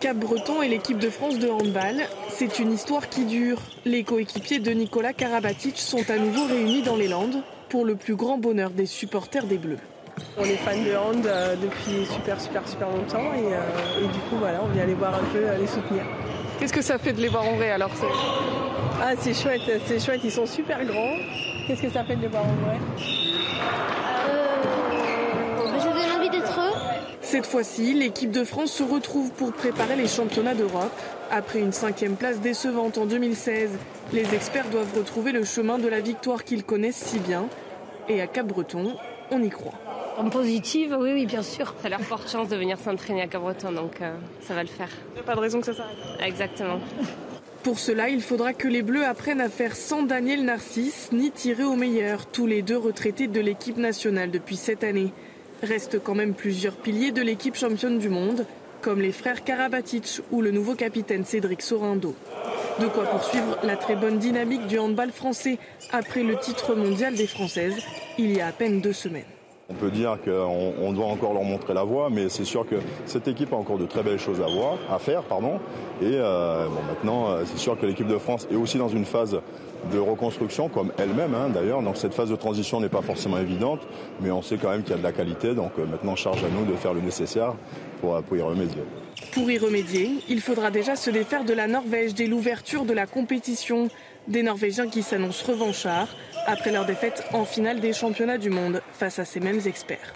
Cap-Breton et l'équipe de France de handball, c'est une histoire qui dure. Les coéquipiers de Nicolas Karabatic sont à nouveau réunis dans les Landes pour le plus grand bonheur des supporters des Bleus. On est fans de hand depuis super longtemps et du coup voilà, on vient les voir un peu, les soutenir. Qu'est-ce que ça fait de les voir en vrai alors? Ah c'est chouette, ils sont super grands. Qu'est-ce que ça fait de les voir en vrai? Ça donne envie d'être eux. Cette fois-ci, l'équipe de France se retrouve pour préparer les championnats d'Europe. Après une 5e place décevante en 2016, les experts doivent retrouver le chemin de la victoire qu'ils connaissent si bien. Et à Cap-Breton, on y croit. En positive, oui, bien sûr. Ça leur porte chance de venir s'entraîner à Cap-Breton, donc ça va le faire. Il n'y a pas de raison que ça s'arrête. Exactement. Pour cela, il faudra que les Bleus apprennent à faire sans Daniel Narcisse ni tirer au meilleur, tous les deux retraités de l'équipe nationale depuis cette année. Restent quand même plusieurs piliers de l'équipe championne du monde, comme les frères Karabatic ou le nouveau capitaine Cédric Sorindo. De quoi poursuivre la très bonne dynamique du handball français après le titre mondial des Françaises, il y a à peine 2 semaines. On peut dire qu'on doit encore leur montrer la voie, mais c'est sûr que cette équipe a encore de très belles choses à faire. Et maintenant, c'est sûr que l'équipe de France est aussi dans une phase de reconstruction, comme elle-même d'ailleurs. Donc cette phase de transition n'est pas forcément évidente, mais on sait quand même qu'il y a de la qualité. Donc maintenant, charge à nous de faire le nécessaire pour y remédier. Pour y remédier, il faudra déjà se défaire de la Norvège dès l'ouverture de la compétition. Des Norvégiens qui s'annoncent revanchards après leur défaite en finale des championnats du monde face à ces mêmes experts.